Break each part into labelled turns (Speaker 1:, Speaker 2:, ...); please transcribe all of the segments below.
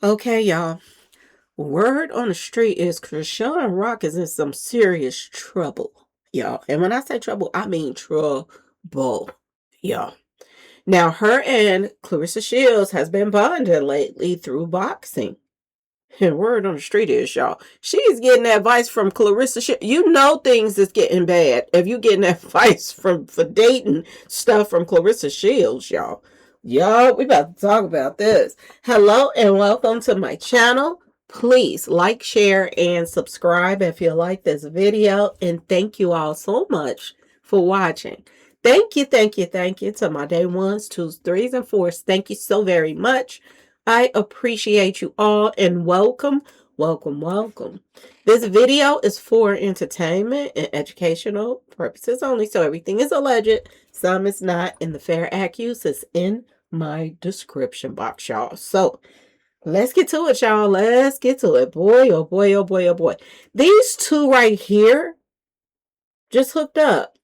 Speaker 1: Okay, y'all. Word on the street is Chrisean Rock is in some serious trouble, y'all. And when I say trouble, I mean trouble, y'all. Now, her and Claressa Shields has been bonded lately through boxing. And word on the street is, y'all, she's getting advice from Claressa Shields. You know things is getting bad if you getting advice for dating stuff from Claressa Shields, y'all. Y'all, we about to talk about this. Hello and welcome to my channel. Please like, share, and subscribe if you like this video. And thank you all so much for watching. Thank you to my day ones, twos, threes, and fours. Thank you so very much. I appreciate you all and welcome. This video is for entertainment and educational purposes only, so everything is alleged, some is not, and the fair accuse is in my description box, y'all. So let's get to it, y'all. Let's get to it. Boy, oh boy, oh boy, oh boy. These two right here just hooked up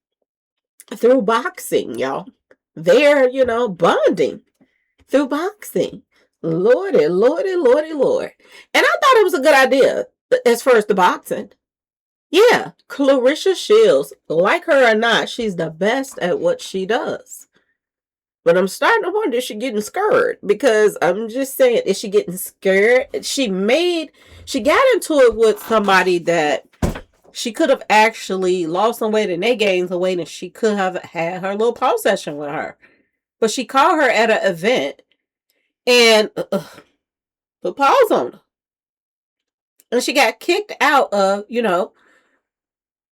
Speaker 1: through boxing, y'all. They're, bonding through boxing. Lordy. And I thought it was a good idea as far as the boxing. Yeah, Claressa Shields, like her or not, she's the best at what she does. But I'm starting to wonder if she's getting scared, because I'm just saying, is she getting scared? She got into it with somebody that she could have actually lost some weight and they gained some weight, and she could have had her little pole session with her. But she called her at an event and put pause on her. And she got kicked out of, the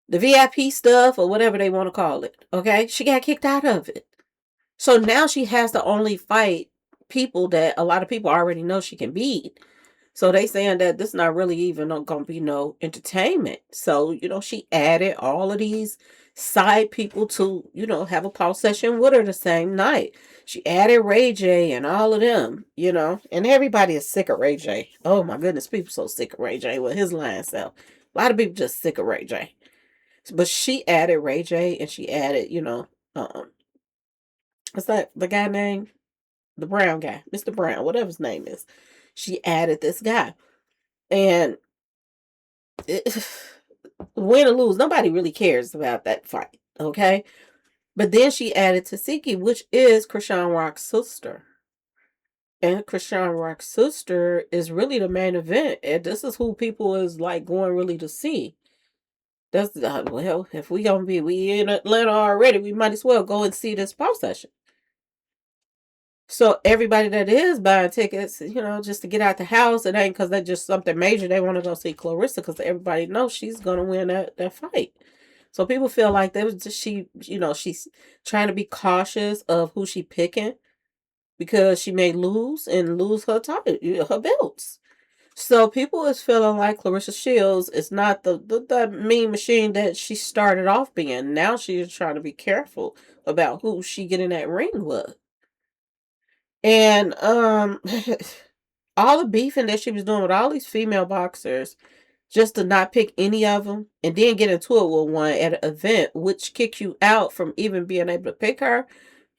Speaker 1: VIP stuff or whatever they want to call it. Okay? She got kicked out of it. So now she has to only fight people that a lot of people already know she can beat. So they saying that this not really even gonna be no entertainment. So, she added all of these side people to, have a pause session with her the same night. She added Ray J and all of them, and everybody is sick of Ray J. Oh my goodness, people so sick of Ray J with his line self. A lot of people just sick of Ray J. But she added Ray J and she added, what's that the guy name? The brown guy, Mr. Brown, whatever his name is. She added this guy. And it, win or lose, nobody really cares about that fight, okay? But then she added Tasiki, which is Chrisean Rock's sister. And Chrisean Rock's sister is really the main event. And this is who people is like going really to see. That's well, if we in Atlanta already, we might as well go and see this pop session. So everybody that is buying tickets, just to get out the house, it ain't because they just something major. They want to go see Claressa because everybody knows she's gonna win that fight. So people feel like that was just she's trying to be cautious of who she picking because she may lose and lose her title, her belts. So people is feeling like Claressa Shields is not the mean machine that she started off being. Now she is trying to be careful about who she get in that ring with. And all the beefing that she was doing with all these female boxers just to not pick any of them and then get into it with one at an event, which kicks you out from even being able to pick her.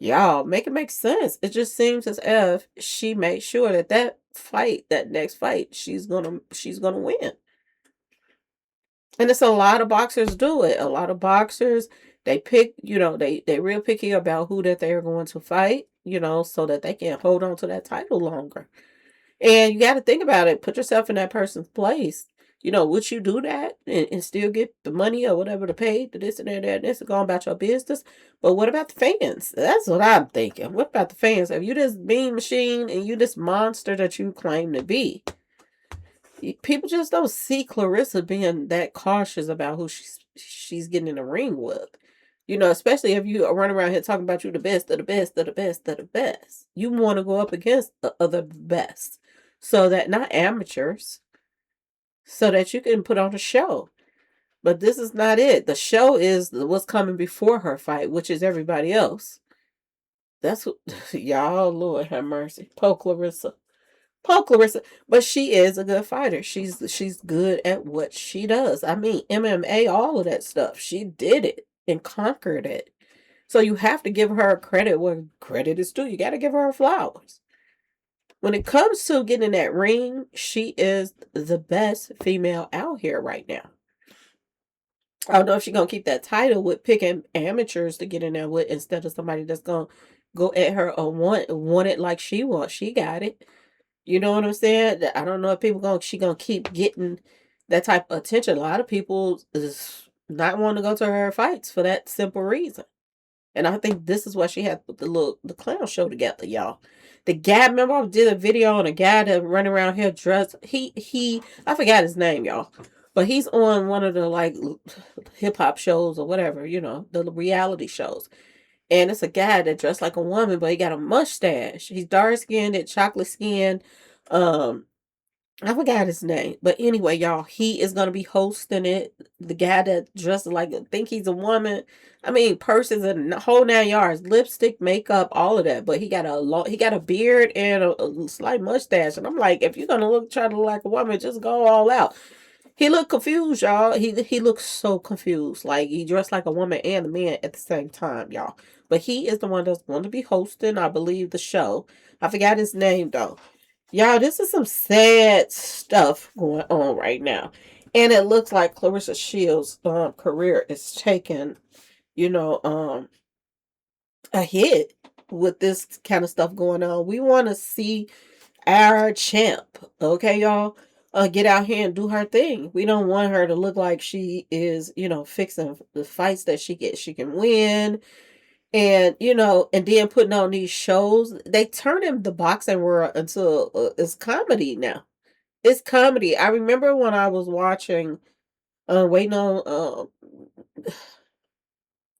Speaker 1: Y'all, make it make sense. It just seems as if she made sure that next fight, she's gonna win. And it's a lot of boxers do it. A lot of boxers, they pick, they real picky about who that they're going to fight, so that they can hold on to that title longer. And you got to think about it. Put yourself in that person's place. Would you do that and still get the money or whatever to pay to this and that and this and go about your business? But what about the fans? That's what I'm thinking. What about the fans? If you this mean machine and you this monster that you claim to be, people just don't see Claressa being that cautious about who she's getting in the ring with. Especially if you are running around here talking about you the best of the best of the best of the best. You want to go up against the other best. So that not amateurs. So that you can put on a show. But this is not it. The show is what's coming before her fight, which is everybody else. That's what y'all, Lord have mercy. Poor Claressa. But she is a good fighter. She's good at what she does. I mean, MMA, all of that stuff. She did it and conquered it. So you have to give her credit where credit is due. You got to give her flowers. when it comes to getting in that ring, she is the best female out here right now. I don't know if she's gonna keep that title with picking amateurs to get in there with instead of somebody that's gonna go at her or want it like she wants. She got it. You know what I'm saying? I don't know if she gonna keep getting that type of attention. A lot of people is not wanting to go to her fights for that simple reason. And I think this is why she had the clown show together, y'all. The guy, remember I did a video on a guy that run around here dressed. He I forgot his name, y'all, but he's on one of the like hip hop shows or whatever, the reality shows. And it's a guy that dressed like a woman, but he got a mustache. He's dark skinned and chocolate skinned. Um, I forgot his name, but anyway, y'all, he is gonna be hosting it. The guy that dressed like think he's a woman. I mean, purses and the whole 9 yards, lipstick, makeup, all of that. But he got a beard and a slight mustache, and I'm like, if you're gonna try to look like a woman, just go all out. He looked confused, y'all. He looks so confused, like he dressed like a woman and a man at the same time, y'all. But he is the one that's going to be hosting, I believe, the show. I forgot his name though. Y'all, this is some sad stuff going on right now. And it looks like Claressa Shields' career is taking, you know, a hit with this kind of stuff going on. We want to see our champ, okay, y'all, get out here and do her thing. We don't want her to look like she is, fixing the fights that she can win. And and then putting on these shows, they turn in the boxing world into it's comedy now. It's comedy. I remember when I was watching, waiting on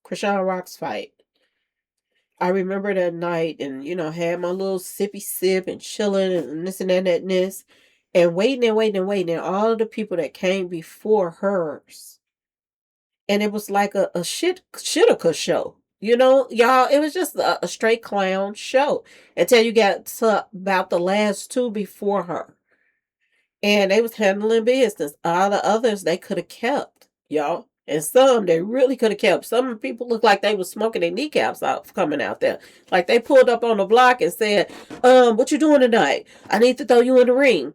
Speaker 1: Chrisean Rock's fight. I remember that night, and had my little sippy sip and chilling and this and that and this, and waiting and waiting and waiting, and all of the people that came before hers, and it was like a shitika show. Y'all, it was just a straight clown show until you got to about the last two before her. And they was handling business. All the others they could have kept, y'all. And some they really could have kept. Some people look like they was smoking their kneecaps out coming out there. Like they pulled up on the block and said, what you doing tonight? I need to throw you in the ring.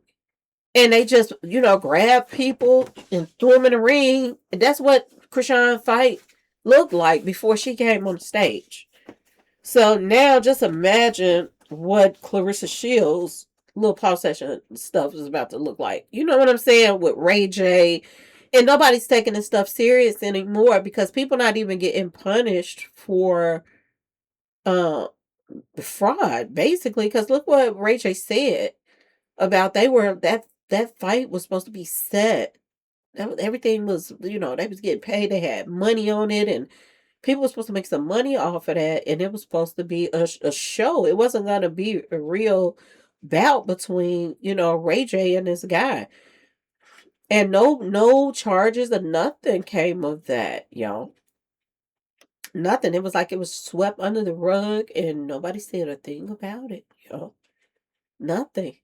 Speaker 1: And they just, grabbed people and threw them in the ring. And that's what Chrisean fight looked like before she came on the stage. So now just imagine what Claressa Shields' little pause session stuff is about to look like. You know what I'm saying? With Ray J. And nobody's taking this stuff serious anymore because people not even getting punished for uh, the fraud, basically. Because look what Ray J said about that fight was supposed to be set. Everything was, they was getting paid. They had money on it, and people were supposed to make some money off of that, and it was supposed to be a show. It wasn't going to be a real bout between, Ray J and this guy. And no charges or nothing came of that, y'all. Nothing. It was like it was swept under the rug and nobody said a thing about it, y'all. Nothing.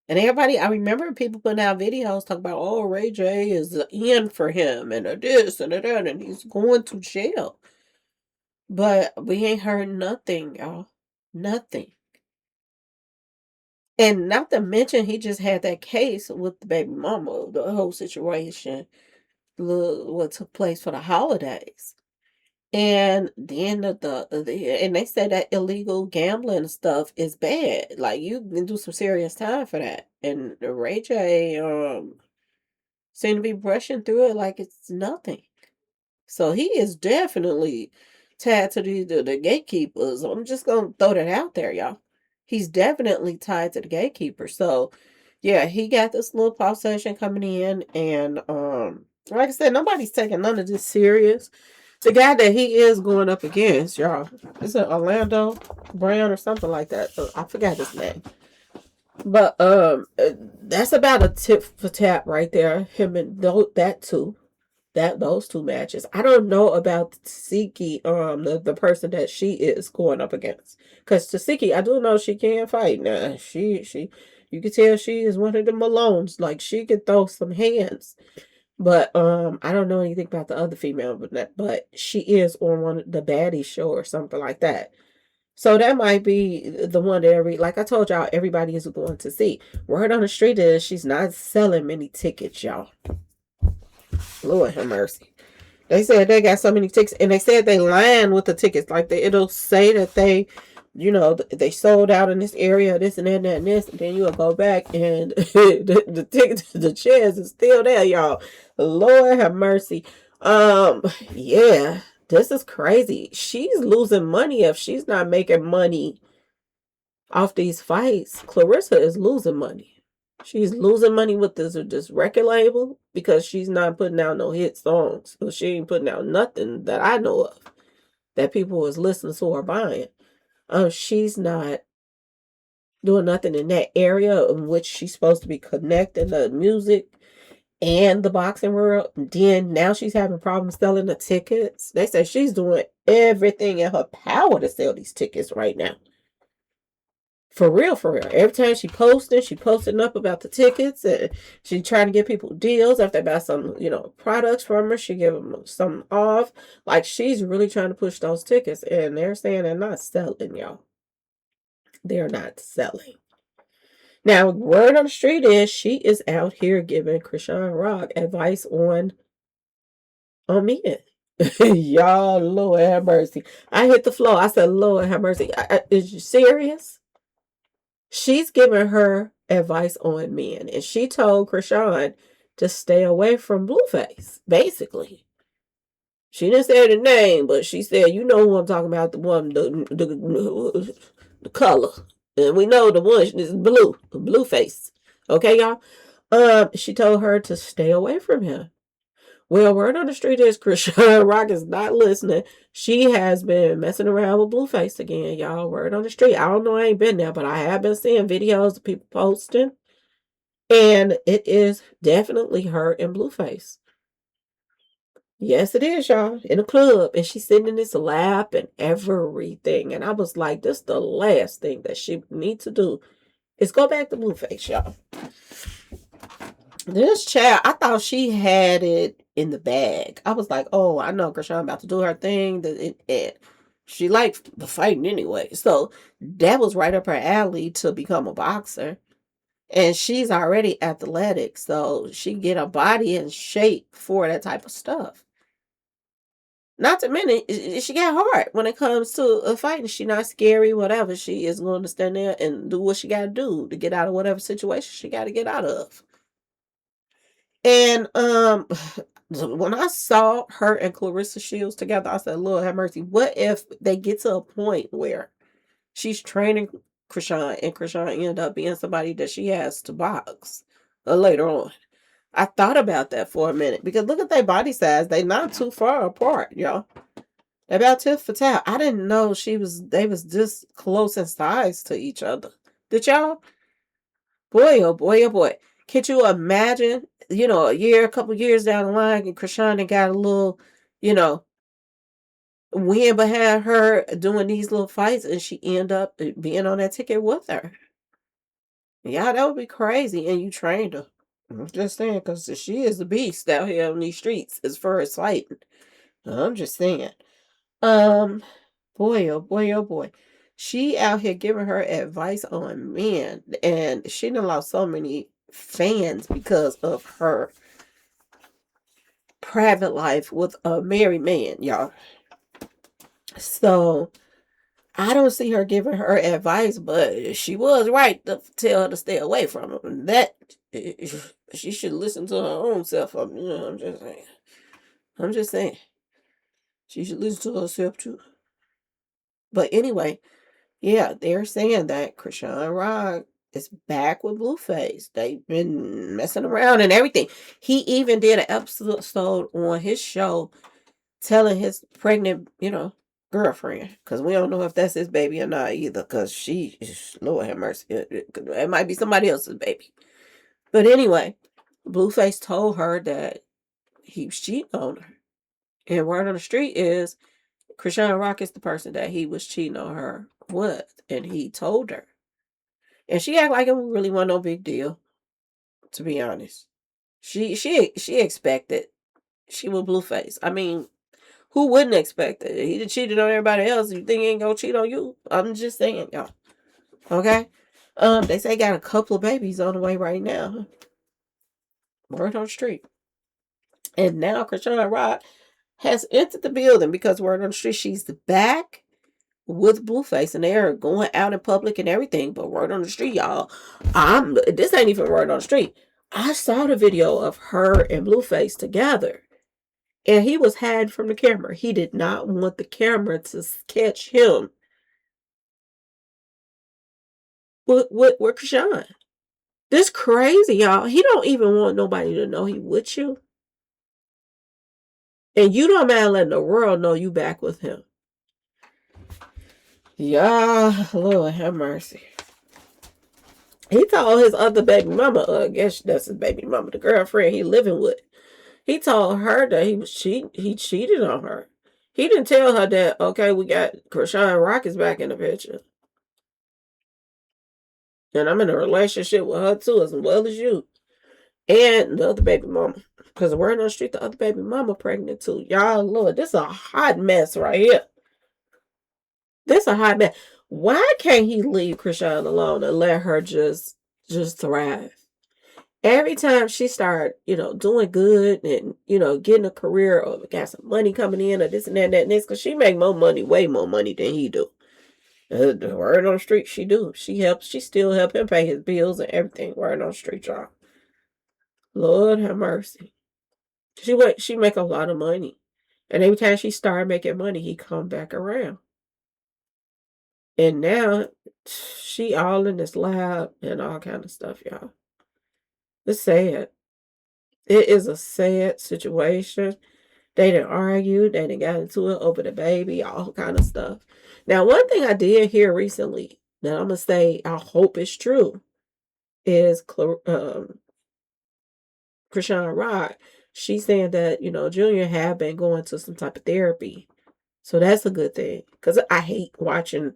Speaker 1: And everybody, I remember people putting out videos talking about, oh, Ray J is the end for him and a this and a that, and he's going to jail. But we ain't heard nothing, y'all. Nothing. And not to mention, he just had that case with the baby mama, the whole situation, what took place for the holidays. And then and they said that illegal gambling stuff is bad. Like you can do some serious time for that. And Ray J seemed to be brushing through it like it's nothing. So he is definitely tied to the gatekeepers. I'm just gonna throw that out there, y'all. He's definitely tied to the gatekeeper. So yeah, he got this little pause session coming in, and like I said, nobody's taking none of this serious. The guy that he is going up against, y'all, is it Orlando Brown or something like that? I forgot his name. But that's about a tip for tap right there. Him and those two matches. I don't know about Tasiki, the person that she is going up against. Because Tasiki, I do know she can fight. Now you can tell she is one of the Malones. Like she can throw some hands. But I don't know anything about the other female, but she is on one of the baddie show or something like that. So that might be the one that like I told y'all, everybody is going to see. Word on the street is she's not selling many tickets, y'all. Lord have mercy. They said they got so many tickets, and they said they lying with the tickets. Like it'll say that they, they sold out in this area, this and that and that and this, and then you'll go back and the ticket, the chairs is still there, y'all. Lord have mercy. Yeah, this is crazy. She's losing money if she's not making money off these fights. Claressa is losing money. She's losing money with this record label because she's not putting out no hit songs. So she ain't putting out nothing that I know of that people is listening to or buying. She's not doing nothing in that area in which she's supposed to be connecting the music and the boxing world. Then now she's having problems selling the tickets. They say she's doing everything in her power to sell these tickets right now. For real, for real. Every time she posting up about the tickets, and she trying to get people deals. If they buy some, products from her, she give them some off. Like she's really trying to push those tickets, and they're saying they're not selling, y'all. They're not selling. Now, word on the street is she is out here giving Chrisean Rock advice on men. Y'all, Lord have mercy. I hit the floor. I said, Lord have mercy. Is you serious? She's giving her advice on men, and she told Chrisean to stay away from Blueface, basically. She didn't say the name, but she said, you know who I'm talking about, the one, the color. And we know the one is blue, Blueface. Okay, y'all? She told her to stay away from him. Well, word on the street is Chrisean Rock is not listening. She has been messing around with Blueface again, y'all. Word on the street. I don't know, I ain't been there, but I have been seeing videos of people posting. And it is definitely her and Blueface. Yes, it is, y'all. In a club. And she's sitting in this lap and everything. And I was like, this is the last thing that she need to do is go back to Blueface, y'all. This child, I thought she had it in the bag. I was like, oh, I know Chrisean about to do her thing. And she liked the fighting anyway. So that was right up her alley to become a boxer. And she's already athletic. So she get a body in shape for that type of stuff. Not to mention, she got hard when it comes to fighting. She not scary, whatever. She is going to stand there and do what she got to do to get out of whatever situation she got to get out of. And when I saw her and Claressa Shields together, I said, Lord have mercy. What if they get to a point where she's training Chrisean and Chrisean end up being somebody that she has to box later on? I thought about that for a minute because look at their body size. They not too far apart, y'all. They're about tit for tat. I didn't know they was this close in size to each other. Did y'all? Boy, oh boy, oh boy. Can you imagine, a couple years down the line, and Chrisean got a little, you know, wind behind her doing these little fights, and she end up being on that ticket with her. Yeah, that would be crazy. And you trained her. I'm just saying, because she is the beast out here on these streets as far as fighting. I'm just saying. Um, Boy, oh boy, oh boy. She out here giving her advice on men, and she done lost so many fans because of her private life with a married man, y'all. So I don't see her giving her advice, but she was right to tell her to stay away from him. That she should listen to her own self. I'm just saying. I'm just saying. She should listen to herself too. But anyway, yeah, they're saying that Chrisean Rock is back with Blueface. They've been messing around and everything. He even did an episode on his show telling his pregnant, girlfriend, because we don't know if that's his baby or not either, because Lord have mercy, it might be somebody else's baby. But anyway, Blueface told her that he was cheating on her. And word on the street is Chrisean Rock is the person that he was cheating on her with, and he told her. And she act like it really wasn't no big deal, to be honest. She expected she was Blueface. I mean, Who wouldn't expect it? He cheated on everybody else. You think he ain't gonna cheat on you? I'm just saying, y'all. Okay. They say got a couple of babies on the way right now. Word on the street. And now Chrisean Rock has entered the building because word on the street she's back with Blueface and they're going out in public and everything. But word on the street, y'all, this ain't even word on the street. I saw the video of her and Blueface together. And he was hiding from the camera. He did not want the camera to catch him with Chrisean. This crazy, y'all. He don't even want nobody to know he with you. And you don't mind letting the world know you back with him. Yeah, Lord have mercy. He told his other baby mama, I guess that's his baby mama, the girlfriend he living with. He told her that he cheated on her. He didn't tell her that, okay, we got Chrisean Rock is back in the picture. And I'm in a relationship with her too, as well as you. And the other baby mama. Because we're on the street, the other baby mama pregnant too. Y'all, Lord, this is a hot mess right here. This is a hot mess. Why can't he leave Chrisean alone and let her just thrive? Every time she start, doing good and, getting a career or got some money coming in or this and that and that and this, because she make more money, way more money than he do. The word on the street, she do. She still help him pay his bills and everything. Word on the street, y'all. Lord have mercy. She make a lot of money. And every time she start making money, he come back around. And now she all in this lab and all kind of stuff, y'all. It's sad. It is a sad situation. They done argued, they done got into it over the baby, all kind of stuff. Now, one thing I did hear recently that I'm gonna say I hope is true is Chrisean Rock. She's saying that Junior have been going to some type of therapy, so that's a good thing. Cause I hate watching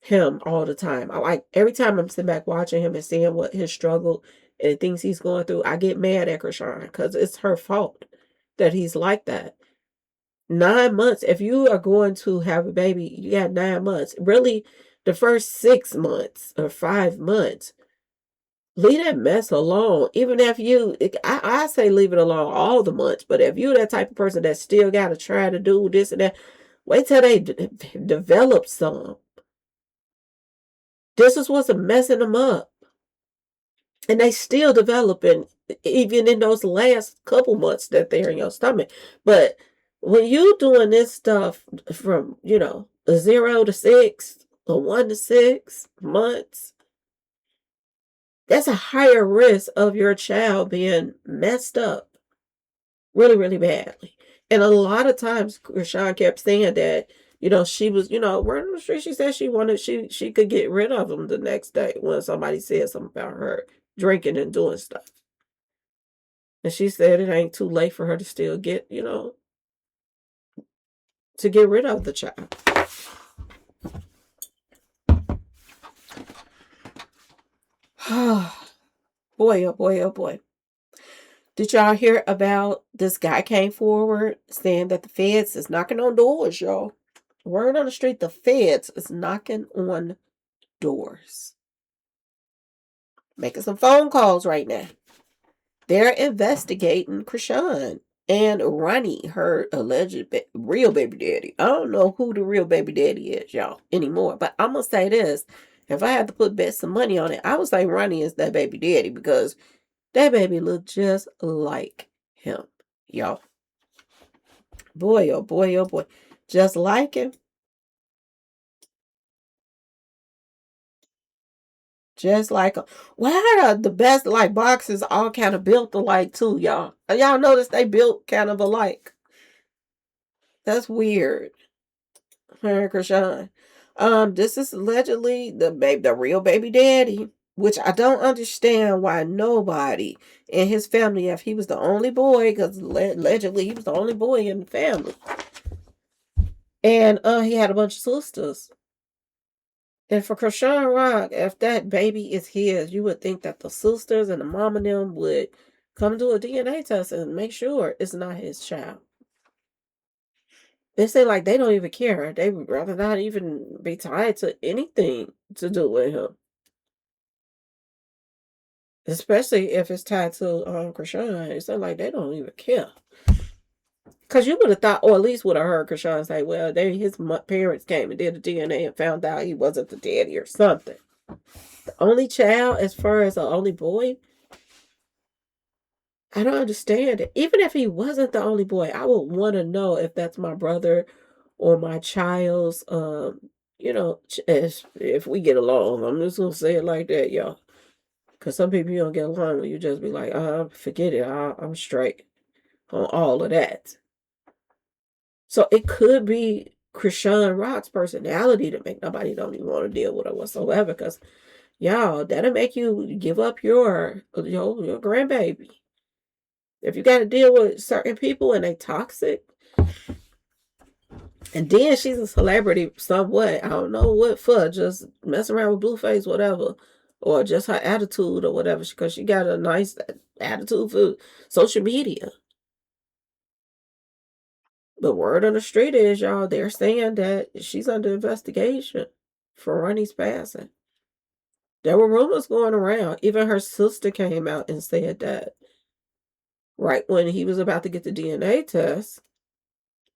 Speaker 1: him all the time. I like every time I'm sitting back watching him and seeing what his struggle and the things he's going through. I get mad at Chrisean because it's her fault that he's like that. 9 months. If you are going to have a baby, you got 9 months. Really, the first 6 months or 5 months, leave that mess alone. Even if I say leave it alone all the months. But if you're that type of person that still got to try to do this and that, wait till they develop some. This is what's messing them up. And they still developing, even in those last couple months that they're in your stomach. But when you doing this stuff from, 0 to 6 or 1 to 6 months, that's a higher risk of your child being messed up really, really badly. And a lot of times, Chrisean kept saying that, she was, word on the street, she said she could get rid of him the next day when somebody said something about her drinking and doing stuff. And she said it ain't too late for her to still get, to get rid of the child. Boy, oh boy, oh boy. Did y'all hear about this guy came forward saying that the feds is knocking on doors, y'all? Word on the street, the feds is knocking on doors. Making some phone calls right now. They're investigating Chrisean and Ronnie, her alleged real baby daddy. I don't know who the real baby daddy is, y'all, anymore. But I'm going to say this. If I had to bet some money on it, I would say Ronnie is that baby daddy because that baby looked just like him, y'all. Boy, oh boy, oh boy. Just like him. Just like him. Why are the best boxes all kind of built alike too, y'all? Y'all notice they built kind of alike. That's weird. Her and Chrisean. This is allegedly the real baby daddy, which I don't understand why nobody in his family, if he was the only boy, because allegedly he was the only boy in the family, and he had a bunch of sisters. And for Chrisean Rock, if that baby is his, you would think that the sisters and the mom and them would come do a DNA test and make sure it's not his child. They say like they don't even care. They would rather not even be tied to anything to do with him. Especially if it's tied to Chrisean. It's like they don't even care. Because you would have thought, or at least would have heard Chrisean say, well, his parents came and did the DNA and found out he wasn't the daddy or something. The only child, as far as the only boy, I don't understand it. Even if he wasn't the only boy, I would want to know if that's my brother or my child's, if we get along. I'm just going to say it like that, y'all. Because some people you don't get along with, you just be like, forget it. I'm straight on all of that. So it could be Chrisean Rock's personality to make nobody don't even want to deal with her whatsoever. Because, y'all, that'll make you give up your grandbaby. If you got to deal with certain people and they toxic, and then she's a celebrity somewhat, I don't know what for, just messing around with Blueface, whatever, or just her attitude or whatever, because she got a nice attitude for social media. The word on the street is, y'all, they're saying that she's under investigation for Ronnie's passing. There were rumors going around. Even her sister came out and said that right when he was about to get the DNA test,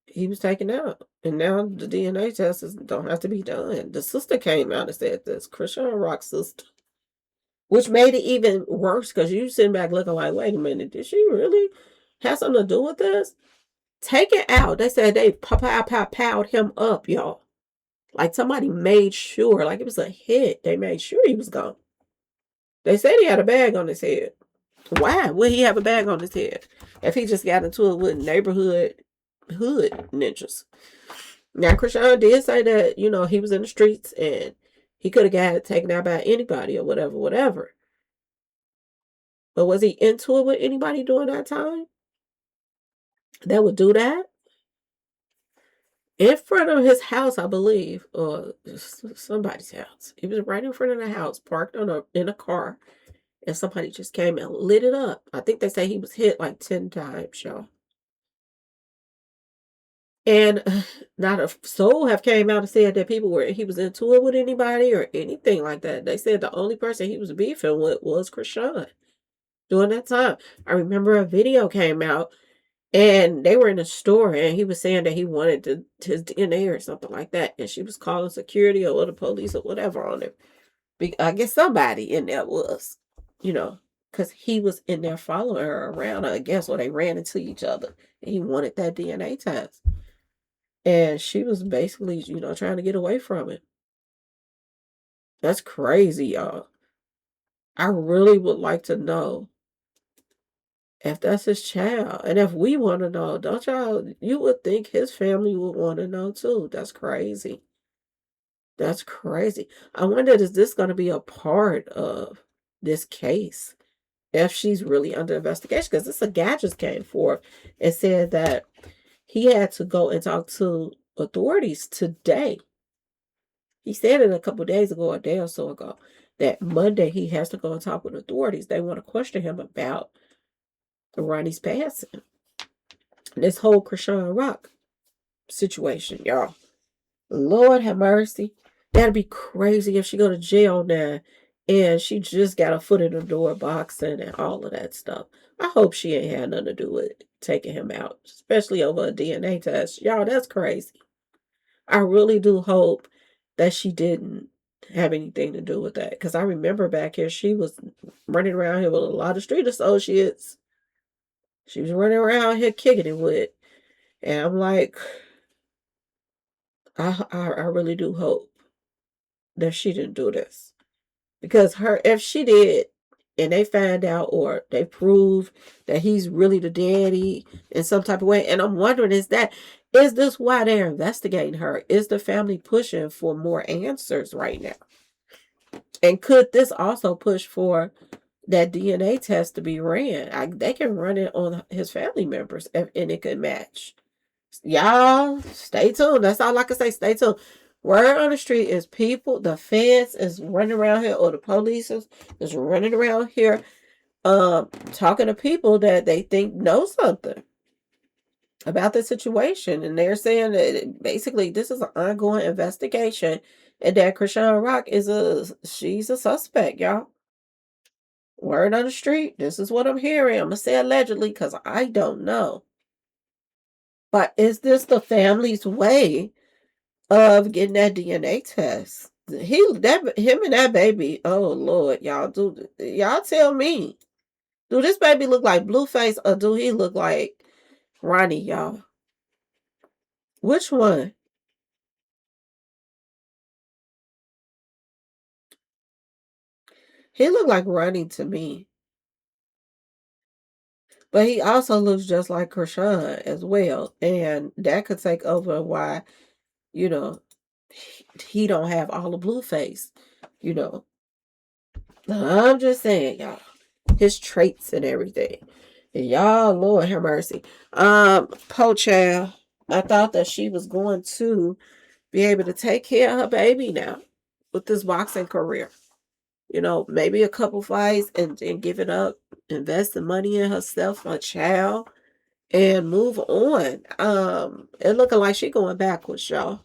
Speaker 1: he was taken out. And now the DNA tests don't have to be done. The sister came out and said this, Chrisean Rock's sister. Which made it even worse because you sitting back looking like, wait a minute, did she really have something to do with this? Take it out. They said they powed him up, y'all. Like somebody made sure, like it was a hit. They made sure he was gone. They said he had a bag on his head. Why would he have a bag on his head if he just got into it with neighborhood hood ninjas? Now, Chrisean did say that, he was in the streets and he could have got it taken out by anybody or whatever. But was he into it with anybody during that time that would do that? In front of his house, I believe, or somebody's house. He was right in front of the house, parked in a car, and somebody just came and lit it up. I think they say he was hit like 10 times, y'all. And not a soul have came out and said that he was into it with anybody or anything like that. They said the only person he was beefing with was Chrisean during that time. I remember a video came out and they were in a store and he was saying that he wanted his DNA or something like that. And she was calling security or the police or whatever on him. I guess somebody in there was, because he was in there following her around, I guess, or they ran into each other and he wanted that DNA test. And she was basically, trying to get away from it. That's crazy, y'all. I really would like to know if that's his child. And if we want to know, don't y'all, you would think his family would want to know too. That's crazy. That's crazy. I wonder, is this going to be a part of this case? If she's really under investigation? Because this a guy just came forth and said that he had to go and talk to authorities today. He said it a couple days ago, a day or so ago, that Monday he has to go and talk with authorities. They want to question him about Ronnie's passing. This whole Chrisean Rock situation, y'all. Lord have mercy. That'd be crazy if she go to jail now and she just got a foot in the door boxing and all of that stuff. I hope she ain't had nothing to do with taking him out, especially over a DNA test. Y'all, that's crazy. I really do hope that she didn't have anything to do with that. Because I remember back here, she was running around here with a lot of street associates. She was running around here kicking it with. And I'm like, I really do hope that she didn't do this. Because if she did, and they find out or they prove that he's really the daddy in some type of way, and I'm wondering, is this why they're investigating her? Is the family pushing for more answers right now? And could this also push for that DNA test to be ran? They can run it on his family members and it could match. Y'all, stay tuned. That's all I can say. Stay tuned. Word on the street is the feds is running around here, or the police is running around here, talking to people that they think know something about the situation, and they're saying that basically this is an ongoing investigation, and that Chrisean Rock is she's a suspect, y'all. Word on the street. This is what I'm hearing. I'm gonna say allegedly because I don't know. But is this the family's way of getting that DNA test? Him and that baby. Oh Lord, y'all tell me. Do this baby look like Blueface or do he look like Ronnie, y'all? Which one? He looked like Ronnie to me. But he also looks just like Krishan as well. And that could take over why, you know, he don't have all the blue face, you know. I'm just saying, y'all. His traits and everything. And y'all, Lord have mercy. Po Child, I thought that she was going to be able to take care of her baby now with this boxing career. Maybe a couple fights and give it up, invest the money in herself, her child, and move on. It looking like she going backwards, y'all.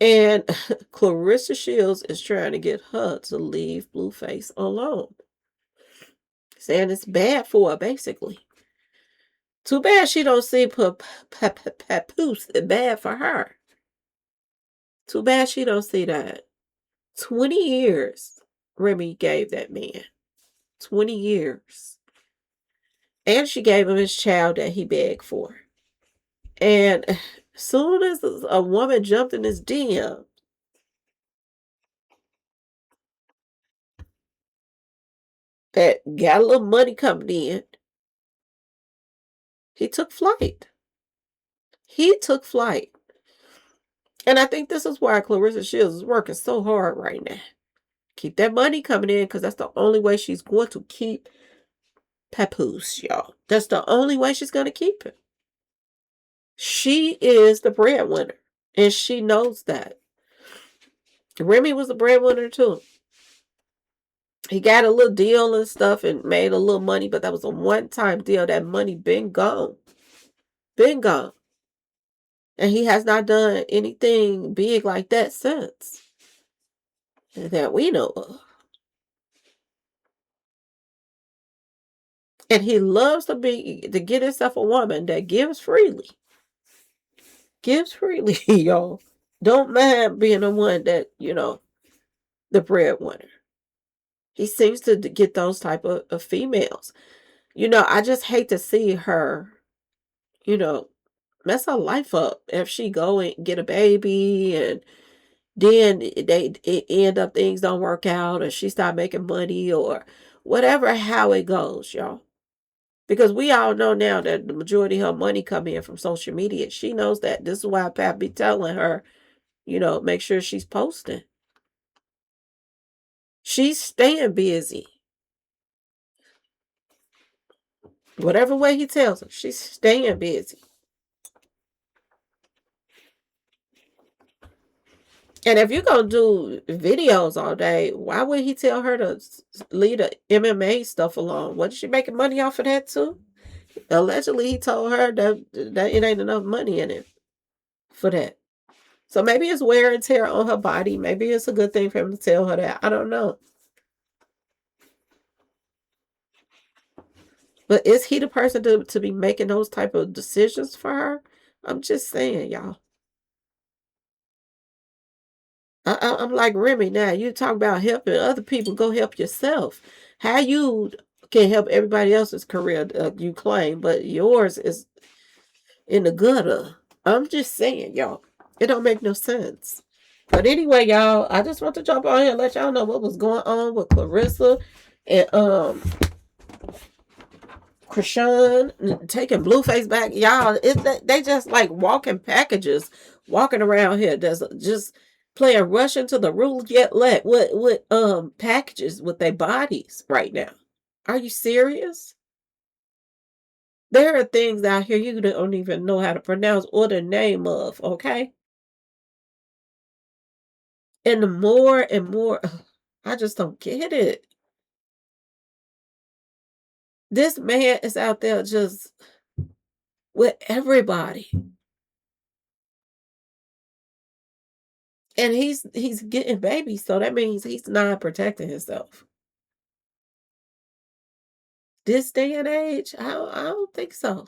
Speaker 1: And Claressa Shields is trying to get her to leave Blueface alone. Saying it's bad for her, basically. Too bad she don't see Papoose bad for her. Too bad she don't see that. 20 years Remy gave that man. 20 years. And she gave him his child that he begged for. And soon as a woman jumped in his DM, that got a little money coming in, he took flight. He took flight. And I think this is why Claressa Shields is working so hard right now. Keep that money coming in because that's the only way she's going to keep Papoose, y'all. That's the only way she's going to keep him. She is the breadwinner, and she knows that. Remy was the breadwinner too. He got a little deal and stuff and made a little money, but that was a one-time deal. That money been gone. Been gone. And he has not done anything big like that since. That we know of. And he loves to get himself a woman that gives freely. Gives freely, y'all. Don't mind being the one that, the breadwinner. He seems to get those type of females. I just hate to see her, you know, mess her life up if she go and get a baby and then it end up things don't work out or she start making money or whatever how it goes, y'all. Because we all know now that the majority of her money come in from social media. She knows that. This is why Pat be telling her, make sure she's posting. She's staying busy. Whatever way he tells her, she's staying busy. And if you're going to do videos all day, why would he tell her to leave the MMA stuff alone? Wasn't she making money off of that too? Allegedly, he told her that it ain't enough money in it for that. So maybe it's wear and tear on her body. Maybe it's a good thing for him to tell her that. I don't know. But is he the person to be making those type of decisions for her? I'm just saying, y'all. I'm like Remy now. You talk about helping other people, go help yourself. How you can help everybody else's career you claim, but yours is in the gutter. I'm just saying, y'all. It don't make no sense. But anyway, y'all, I just want to jump on here and let y'all know what was going on with Claressa and Chrisean taking Blueface back. Y'all, they just like walking packages, walking around here. There's just playing Russian to the roulette with packages with their bodies right now. Are you serious? There are things out here you don't even know how to pronounce or the name of, okay? And the more and more, I just don't get it. This man is out there just with everybody. And he's getting babies, so that means he's not protecting himself. This day and age, I don't think so.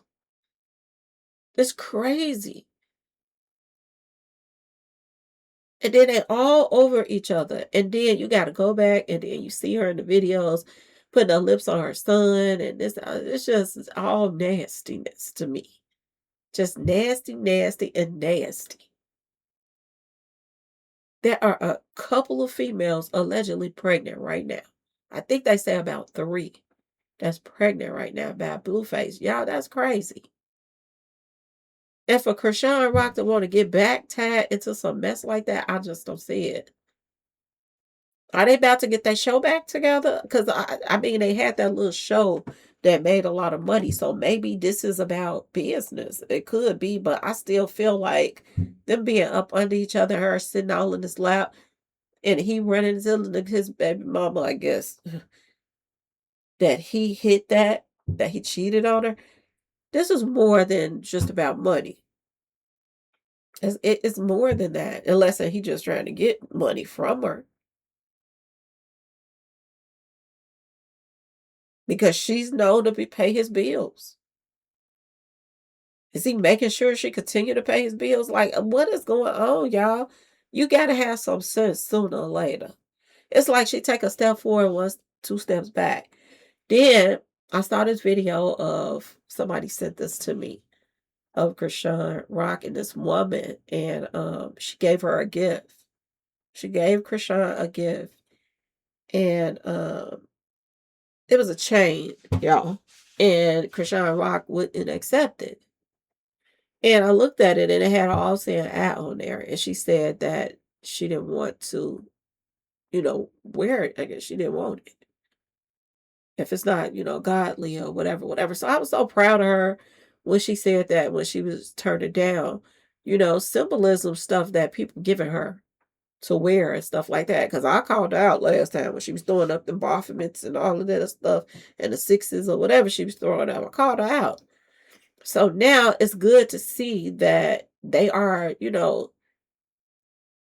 Speaker 1: It's crazy. And then they all over each other. And then you got to go back and then you see her in the videos putting her lips on her son. And it's just it's all nastiness to me. Just nasty, nasty, and nasty. There are a couple of females allegedly pregnant right now. I think they say about 3 that's pregnant right now by Blueface. Y'all, that's crazy. And for Chrisean Rock to want to get back tied into some mess like that, I just don't see it. Are they about to get that show back together? Because I mean, they had that little show that made a lot of money. So maybe this is about business. It could be, but I still feel like them being up under each other, her sitting all in his lap, and he running into his baby mama, I guess, that he hit that he cheated on her. This is more than just about money. It's more than that, unless he just trying to get money from her because she's known to pay his bills. Is he making sure she continue to pay his bills? Like, what is going on, y'all? You gotta have some sense sooner or later. It's like she take a step forward, 2 steps back. Then I saw this video of somebody sent this to me of Chrisean Rock and this woman, and she gave her a gift. She gave Chrisean a gift, and it was a chain, y'all. And Chrisean Rock wouldn't accept it. And I looked at it and it had an all saying ad on there. And she said that she didn't want to, wear it. I guess she didn't want it. If it's not, godly or whatever, whatever. So I was so proud of her when she said that, when she was turned it down, symbolism stuff that people giving her to wear and stuff like that. Because I called her out last time when she was throwing up the Baphomets and all of that stuff and the 6s or whatever she was throwing out. I called her out. So now it's good to see that they are,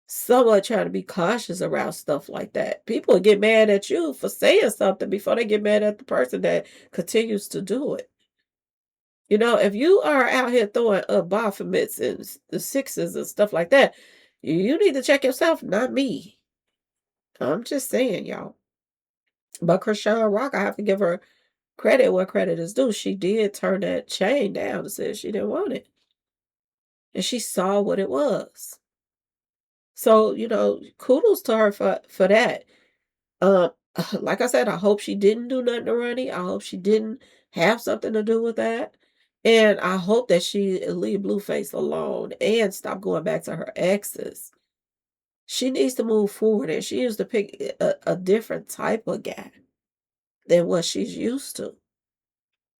Speaker 1: somewhat trying to be cautious around stuff like that. People get mad at you for saying something before they get mad at the person that continues to do it. If you are out here throwing up Baphomets and the 6s and stuff like that, you need to check yourself, not me. I'm just saying, y'all. But Chrisean Rock, I have to give her credit where credit is due. She did turn that chain down and said she didn't want it. And she saw what it was. So, kudos to her for that. Um, like I said, I hope she didn't do nothing to Ronnie. I hope she didn't have something to do with that. And I hope that she leave Blueface alone and stop going back to her exes. She needs to move forward and she needs to pick a different type of guy than what she's used to.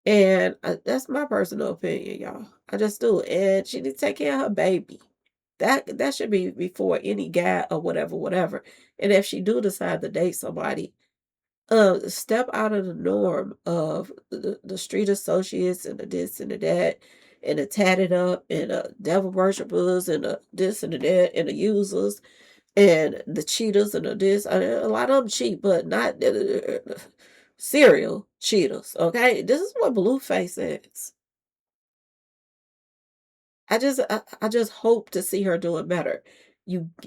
Speaker 1: And that's my personal opinion, y'all. I just do. And she need to take care of her baby. That should be before any guy or whatever, whatever. And if she do decide to date somebody, step out of the norm of the street associates and the this and the that and the tatted up and the devil worshippers and the this and the that and the users and the cheaters and the this. A lot of them cheat, but not serial cheaters. Okay, this is what Blueface is. I just hope to see her doing better.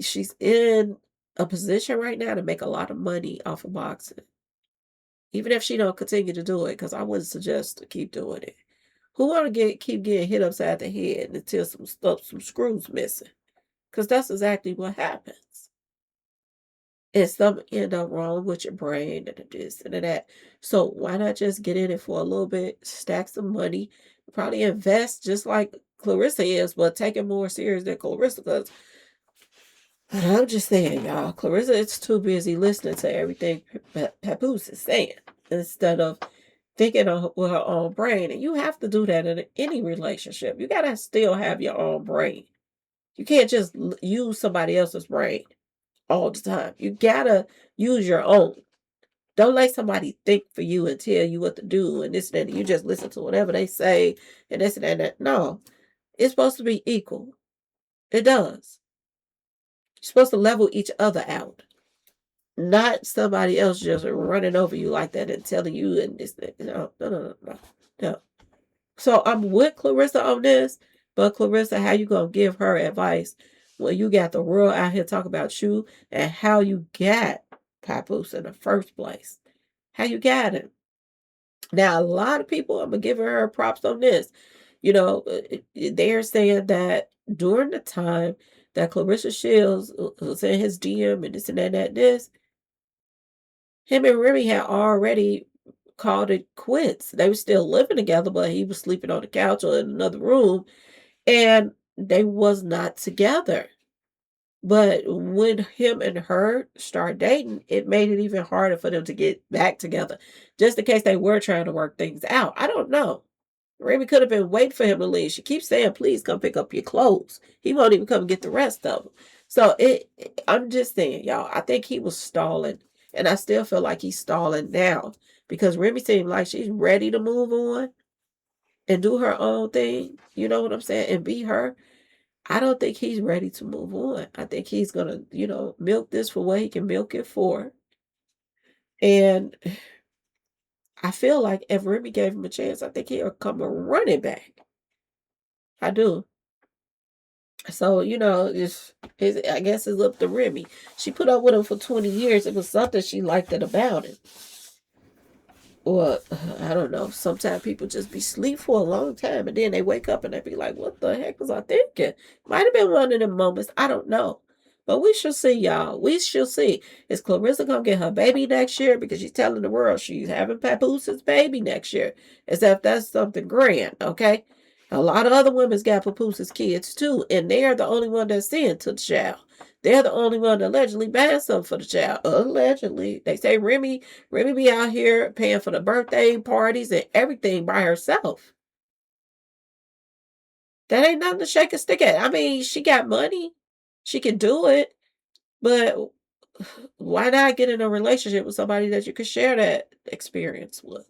Speaker 1: She's in a position right now to make a lot of money off of boxing. Even if she don't continue to do it, because I wouldn't suggest to keep doing it. Who want to keep getting hit upside the head until some screws missing? Because that's exactly what happens. And some end up wrong with your brain and this and that. So why not just get in it for a little bit, stack some money, probably invest just like Claressa is, but take it more serious than Claressa because I'm just saying, y'all, Claressa is too busy listening to everything Papoose is saying instead of thinking with her own brain. And you have to do that in any relationship. You got to still have your own brain. You can't just use somebody else's brain all the time. You got to use your own. Don't let somebody think for you and tell you what to do and this and that. You just listen to whatever they say and this and that. And that. No, it's supposed to be equal. It does. You're supposed to level each other out. Not somebody else just running over you like that and telling you and this. No, no, no, no, no. No. So I'm with Claressa on this, but Claressa, how you gonna give her advice when you got the world out here talking about you and how you got Papoose in the first place? How you got him? Now, a lot of people, I'm gonna give her props on this. They're saying that during the time that Claressa Shields was in his DM and this and that, and that, this, him and Remy had already called it quits. They were still living together, but he was sleeping on the couch or in another room, and they was not together. But when him and her start dating, it made it even harder for them to get back together, just in case they were trying to work things out. I don't know. Remy could have been waiting for him to leave. She keeps saying, "Please come pick up your clothes." He won't even come get the rest of them. So I'm just saying, y'all. I think he was stalling, and I still feel like he's stalling now because Remy seemed like she's ready to move on and do her own thing. You know what I'm saying? And be her. I don't think he's ready to move on. I think he's gonna, milk this for what he can milk it for. And I feel like if Remy gave him a chance, I think he'll come a running back. I do. So, I guess it's up to Remy. She put up with him for 20 years. It was something she liked it about him. Or, I don't know. Sometimes people just be asleep for a long time and then they wake up and they be like, what the heck was I thinking? Might have been one of them moments. I don't know. But we shall see, y'all. We shall see. Is Claressa going to get her baby next year? Because she's telling the world she's having Papooses' baby next year. As if that's something grand, okay? A lot of other women's got Papooses' kids, too. And they're the only one that's seeing to the child. They're the only one that allegedly buying something for the child. Allegedly. They say Remy be out here paying for the birthday parties and everything by herself. That ain't nothing to shake a stick at. I mean, she got money. She can do it. But why not get in a relationship with somebody that you could share that experience with?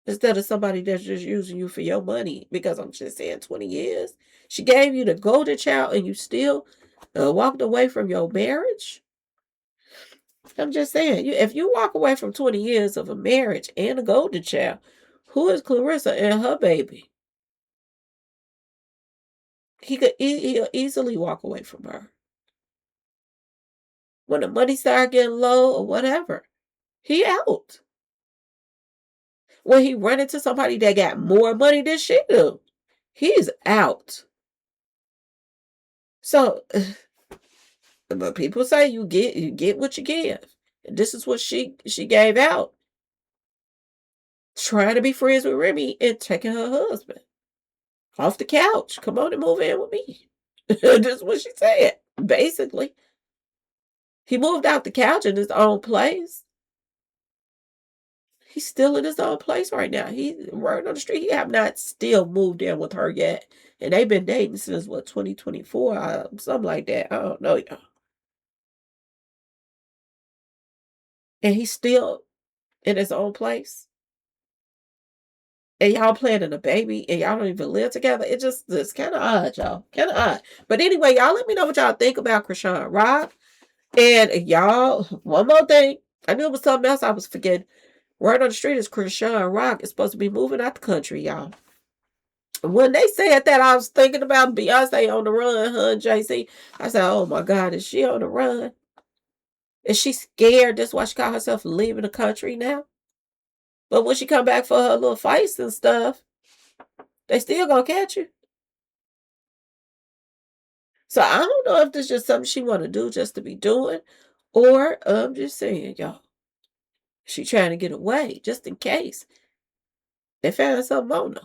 Speaker 1: Instead of somebody that's just using you for your money. Because I'm just saying 20 years. She gave you the golden child and you still walked away from your marriage? I'm just saying, if you walk away from 20 years of a marriage and a golden child, who is Claressa and her baby? He'll easily walk away from her. When the money start getting low or whatever, he out. When he run into somebody that got more money than she do, he's out. So, but people say you get what you give. And this is what she gave out. Trying to be friends with Remy and taking her husband off the couch. Come on and move in with me. That's what she said, basically. He moved out the couch in his own place. He's still in his own place right now. He's right on the street. He have not still moved in with her yet. And they've been dating since, 2024? Something like that. I don't know, y'all. And he's still in his own place. And y'all planning a baby and y'all don't even live together. It's kind of odd, y'all. Kind of odd. But anyway, y'all let me know what y'all think about Chrisean Rock. And y'all, one more thing. I knew it was something else I was forgetting. Word on the street is Chrisean Rock is supposed to be moving out the country, y'all. When they said that, I was thinking about Beyonce on the run, her and Jay-Z. I said, oh my God, is she on the run? Is she scared? That's why she called herself leaving the country now? But when she come back for her little fights and stuff, they still gonna catch you. So I don't know if this is just something she want to do just to be doing, or I'm just saying, y'all, she trying to get away just in case they found something on her.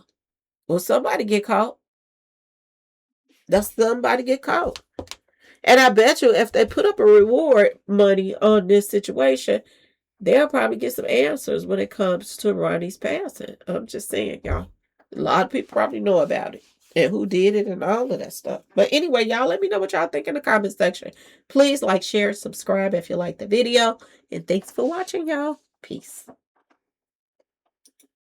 Speaker 1: Or somebody get caught. That's somebody get caught. And I bet you if they put up a reward money on this situation, they'll probably get some answers when it comes to Ronnie's passing. I'm just saying, y'all. A lot of people probably know about it. and who did it and all of that stuff. But anyway, y'all, let me know what y'all think in the comment section. Please like, share, subscribe if you like the video. And thanks for watching, y'all. Peace.